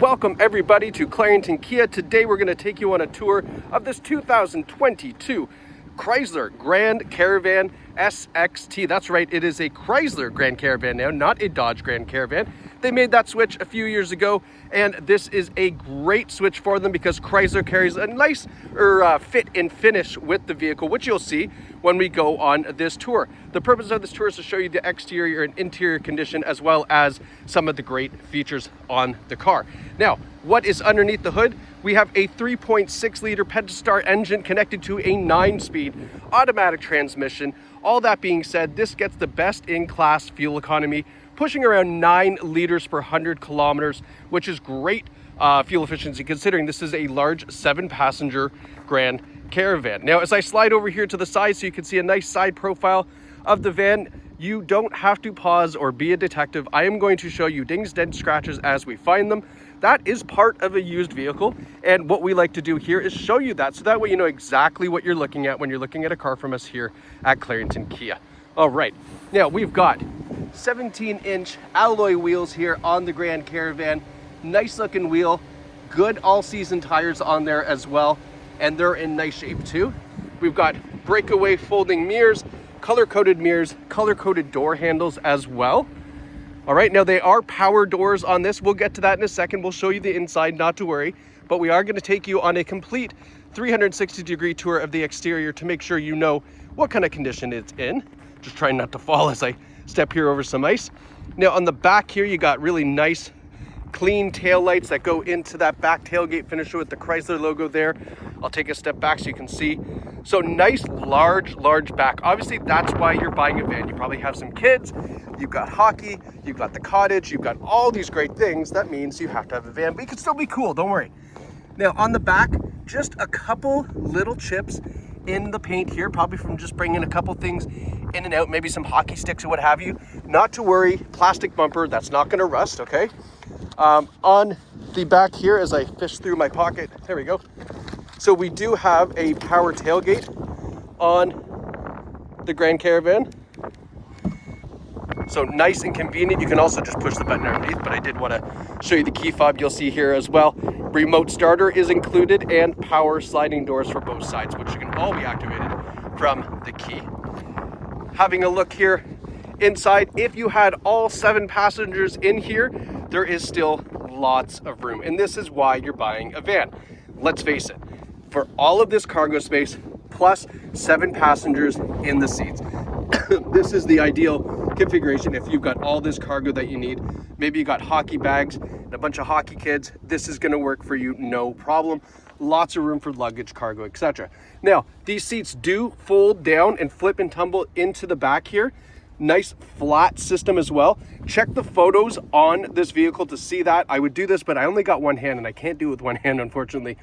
Welcome everybody to Clarington Kia. Today we're going to take you on a tour of this 2022 Chrysler Grand Caravan SXT. That's right, it is a Chrysler Grand Caravan now, not a Dodge Grand Caravan. They made that switch a few years ago, and this is a great switch for them because Chrysler carries a nice fit and finish with the vehicle, which you'll see when we go on this tour. The purpose of this tour is to show you the exterior and interior condition as well as some of the great features on the car. Now, what is underneath the hood? We have a 3.6 liter Pentastar engine connected to a 9-speed automatic transmission. All that being said, this gets the best in class fuel economy, pushing around 9 liters per 100 kilometers, which is great fuel efficiency considering this is a large 7-passenger Grand Caravan. Now, as I slide over here to the side so you can see a nice side profile of the van, you don't have to pause or be a detective. I am going to show you dings, dents, scratches as we find them. That is part of a used vehicle, and what we like to do here is show you that, so that way you know exactly what you're looking at when you're looking at a car from us here at Clarington Kia. All right, now we've got 17-inch alloy wheels here on the Grand Caravan. Nice looking wheel, good all-season tires on there as well, and they're in nice shape too. We've got breakaway folding mirrors, color-coded door handles as well. All right, now they are power doors on this. We'll get to that in a second. We'll show you the inside, not to worry, but we are going to take you on a complete 360-degree tour of the exterior to make sure you know what kind of condition it's in. Just trying not to fall as I step here over some ice. Now on the back here, you got really nice clean tail lights that go into that back tailgate finisher with the Chrysler logo there. I'll take a step back so you can see. So nice, large back. Obviously, that's why you're buying a van. You probably have some kids, you've got hockey, you've got the cottage, you've got all these great things. That means you have to have a van, but you can still be cool, don't worry. Now on the back, just a couple little chips in the paint here, probably from just bringing a couple things in and out, maybe some hockey sticks or what have you. Not to worry, plastic bumper, that's not gonna rust, okay? On the back here, as I fish through my pocket, there we go. So we do have a power tailgate on the Grand Caravan. So nice and convenient. You can also just push the button underneath, but I did want to show you the key fob you'll see here as well. Remote starter is included and power sliding doors for both sides, which can all be activated from the key. Having a look here inside, if you had all 7 passengers in here, there is still lots of room, and this is why you're buying a van. Let's face it, for all of this cargo space plus 7 passengers in the seats, this is the ideal configuration. If you've got all this cargo that you need, maybe you got hockey bags and a bunch of hockey kids, this is going to work for you, no problem. Lots of room for luggage, cargo, etc. Now, these seats do fold down and flip and tumble into the back here. Nice flat system as well. Check the photos on this vehicle to see that. I would do this, but I only got one hand and I can't do it with one hand, unfortunately.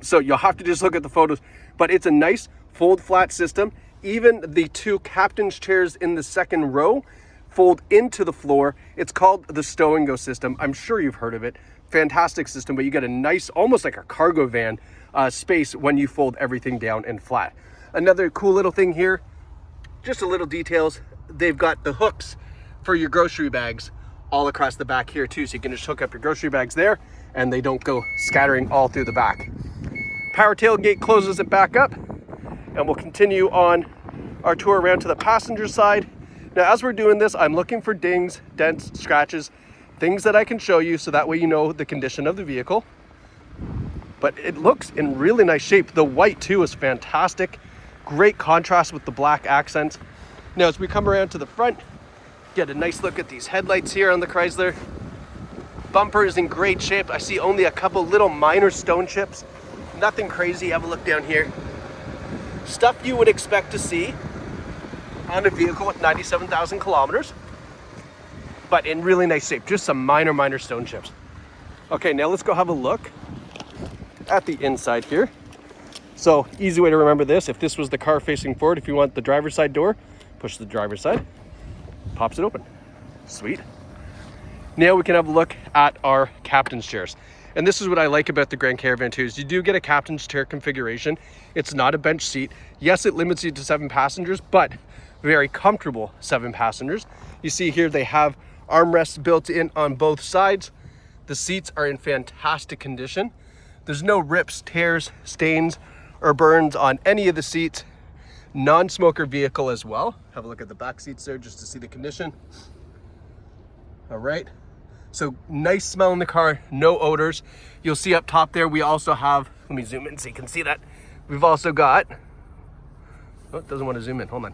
So you'll have to just look at the photos, but it's a nice fold flat system. Even the 2 captain's chairs in the second row fold into the floor. It's called the Stow and Go system. I'm sure you've heard of it. Fantastic system, but you get a nice, almost like a cargo van space when you fold everything down and flat. Another cool little thing here, just a little details. They've got the hooks for your grocery bags all across the back here too, so you can just hook up your grocery bags there and they don't go scattering all through the back. Power tailgate closes it back up, and we'll continue on our tour around to the passenger side. Now, as we're doing this, I'm looking for dings, dents, scratches, things that I can show you so that way you know the condition of the vehicle. But it looks in really nice shape. The white too is fantastic. Great contrast with the black accents. Now, as we come around to the front, get a nice look at these headlights here on the Chrysler. Bumper is in great shape. I see only a couple little minor stone chips. Nothing crazy. Have a look down here. Stuff you would expect to see on a vehicle with 97,000 kilometers, but in really nice shape. Just some minor stone chips. Okay, now let's go have a look at the inside here. So, easy way to remember this. If this was the car facing forward, if you want the driver's side door, push the driver's side, pops it open. Sweet. Now we can have a look at our captain's chairs. And this is what I like about the Grand Caravan too, is you do get a captain's chair configuration. It's not a bench seat. Yes, it limits you to 7 passengers, but very comfortable 7 passengers. You see here they have armrests built in on both sides. The seats are in fantastic condition. There's no rips, tears, stains, or burns on any of the seats. Non-smoker vehicle as well. Have a look at the back seats there just to see the condition. All right. So nice smell in the car, no odors. You'll see up top there, we also have, let me zoom in so you can see that. We've also got, oh, it doesn't want to zoom in, hold on.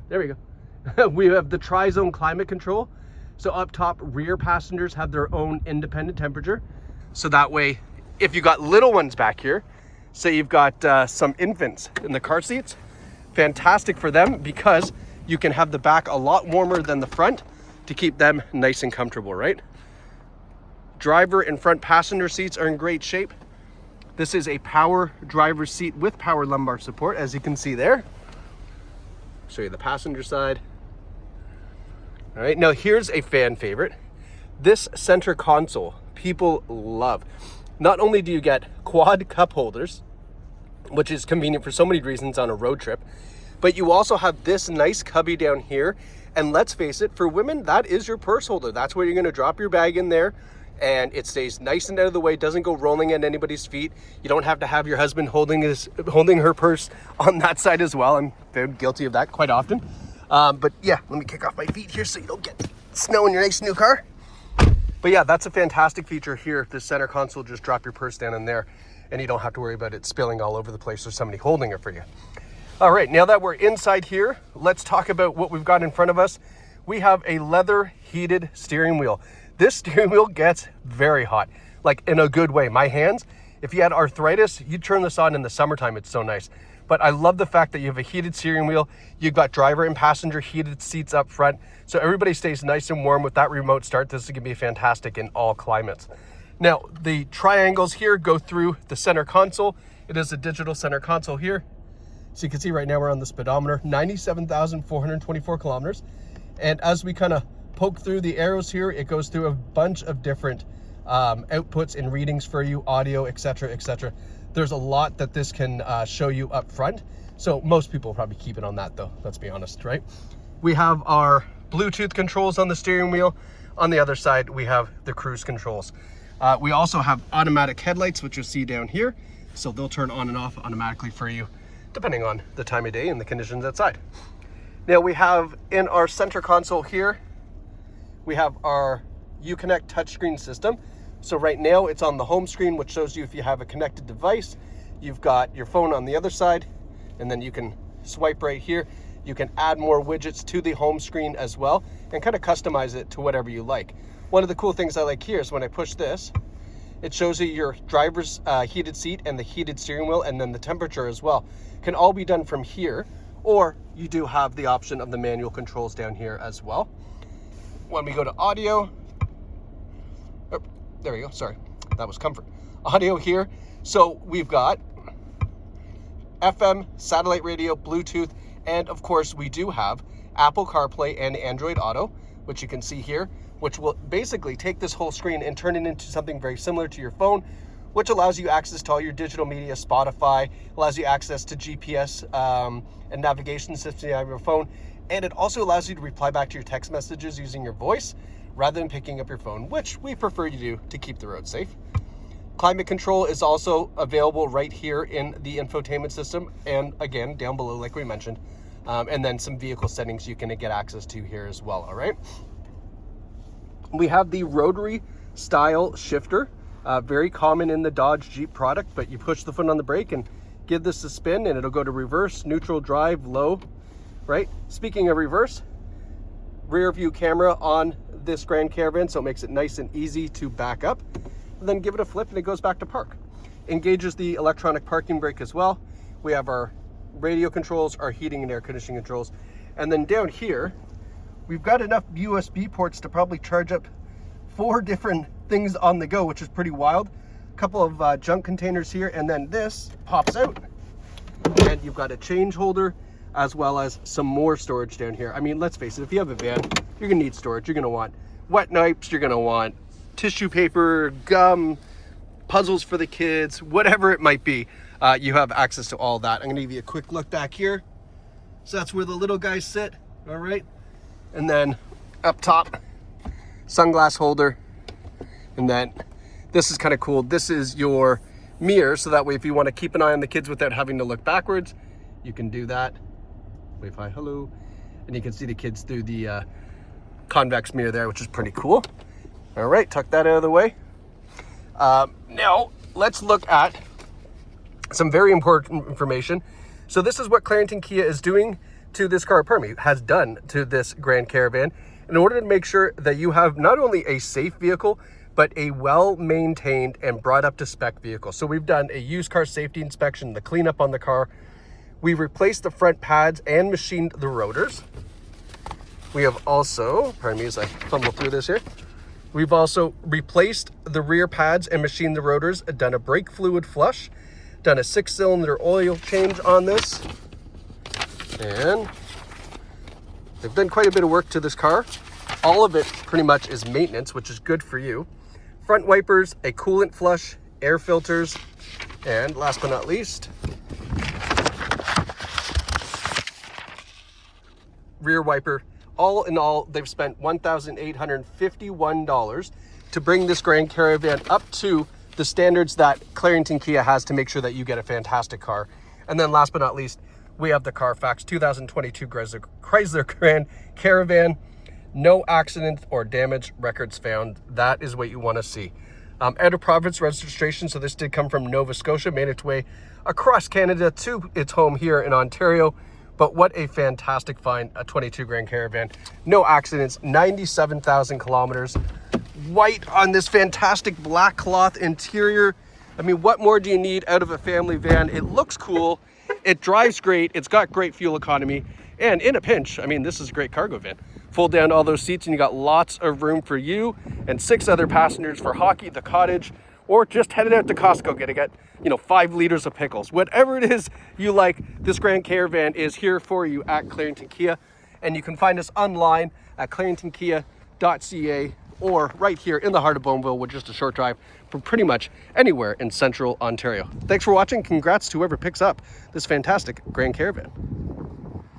There we go. We have the tri-zone climate control. So up top, rear passengers have their own independent temperature. So that way, if you got little ones back here, say you've got some infants in the car seats, fantastic for them because you can have the back a lot warmer than the front to keep them nice and comfortable, right? Driver and front passenger seats are in great shape. This is a power driver's seat with power lumbar support, as you can see there. Show you the passenger side. All right, now here's a fan favorite. This center console, people love. Not only do you get quad cup holders, which is convenient for so many reasons on a road trip, but you also have this nice cubby down here. And let's face it, for women, that is your purse holder. That's where you're gonna drop your bag in there, and it stays nice and out of the way, doesn't go rolling at anybody's feet. You don't have to have your husband holding her purse on that side as well. I'm very guilty of that quite often. But yeah, let me kick off my feet here so you don't get snow in your nice new car. But yeah, that's a fantastic feature here. The center console, just drop your purse down in there and you don't have to worry about it spilling all over the place or somebody holding it for you. All right, now that we're inside here, let's talk about what we've got in front of us. We have a leather heated steering wheel. This steering wheel gets very hot, like in a good way. My hands, if you had arthritis, you'd turn this on in the summertime, it's so nice. But I love the fact that you have a heated steering wheel. You've got driver and passenger heated seats up front. So everybody stays nice and warm with that remote start. This is gonna be fantastic in all climates. Now, the triangles here go through the center console. It is a digital center console here. So you can see right now we're on the speedometer, 97,424 kilometers. And as we kind of poke through the arrows here, it goes through a bunch of different outputs and readings for you, audio, etc., etc. There's a lot that this can show you up front. So most people will probably keep it on that though, let's be honest, right? We have our Bluetooth controls on the steering wheel. On the other side, we have the cruise controls. We also have automatic headlights, which you'll see down here. So they'll turn on and off automatically for you, depending on the time of day and the conditions outside. Now we have in our center console here, we have our Uconnect touchscreen system. So right now it's on the home screen, which shows you if you have a connected device. You've got your phone on the other side, and then you can swipe right here. You can add more widgets to the home screen as well and kind of customize it to whatever you like. One of the cool things I like here is when I push this, it shows you your driver's heated seat and the heated steering wheel, and then the temperature as well. Can all be done from here, or you do have the option of the manual controls down here as well. When we go to audio, oh, there we go, sorry, that was comfort. Audio here, so we've got FM, satellite radio, Bluetooth, and of course we do have Apple CarPlay and Android Auto, which you can see here, which will basically take this whole screen and turn it into something very similar to your phone, which allows you access to all your digital media, Spotify, allows you access to GPS and navigation systems on your phone, and it also allows you to reply back to your text messages using your voice rather than picking up your phone, which we prefer you do to keep the road safe. Climate control is also available right here in the infotainment system, and again, down below, like we mentioned, and then some vehicle settings you can get access to here as well, all right? We have the rotary style shifter, very common in the Dodge Jeep product, but you push the foot on the brake and give this a spin and it'll go to reverse, neutral, drive, low, right? Speaking of reverse, rear view camera on this Grand Caravan, so it makes it nice and easy to back up. And then give it a flip and it goes back to park. Engages the electronic parking brake as well. We have our radio controls, our heating and air conditioning controls. And then down here, we've got enough USB ports to probably charge up 4 different things on the go, which is pretty wild. A couple of junk containers here, and then this pops out. And you've got a change holder, as well as some more storage down here. I mean, let's face it, if you have a van, you're gonna need storage. You're gonna want wet wipes, you're gonna want tissue paper, gum, puzzles for the kids, whatever it might be. You have access to all that. I'm gonna give you a quick look back here. So that's where the little guys sit, all right? And then up top, sunglass holder, And then this is kind of cool. This is your mirror, so that way if you want to keep an eye on the kids without having to look backwards, you can do that. Wave hi, hello. And you can see the kids through the convex mirror there, which is pretty cool. All right, tuck that out of the way. Now, let's look at some very important information. So this is what Clarington Kia is doing to this car, has done to this Grand Caravan, in order to make sure that you have not only a safe vehicle, but a well-maintained and brought up to spec vehicle. So we've done a used car safety inspection, the cleanup on the car. We replaced the front pads and machined the rotors. We have also, pardon me as I fumble through this here, we've also replaced the rear pads and machined the rotors, done a brake fluid flush, done a 6-cylinder oil change on this, and they've done quite a bit of work to this car. All of it pretty much is maintenance, which is good for you. Front wipers, a coolant flush, air filters, and last but not least, rear wiper. All in all, they've spent $1,851 to bring this Grand Caravan up to the standards that Clarington Kia has to make sure that you get a fantastic car. And then last but not least, we have the Carfax 2022 Chrysler Grand Caravan. No accident or damage records found. That is what you want to see. Out of province registration, so this did come from Nova Scotia, made its way across Canada to its home here in Ontario. But what a fantastic find, a 22 Grand Caravan. No accidents, 97,000 kilometers. White on this fantastic black cloth interior. I mean, what more do you need out of a family van? It looks cool, it drives great, it's got great fuel economy, and in a pinch, I mean, this is a great cargo van. Fold down all those seats and you got lots of room for you and 6 other passengers for hockey, the cottage, or just headed out to Costco, get 5 liters of pickles. Whatever it is you like, this Grand Caravan is here for you at Clarington Kia. And you can find us online at claringtonkia.ca or right here in the heart of Bowmanville, with just a short drive from pretty much anywhere in central Ontario. Thanks for watching. Congrats to whoever picks up this fantastic Grand Caravan.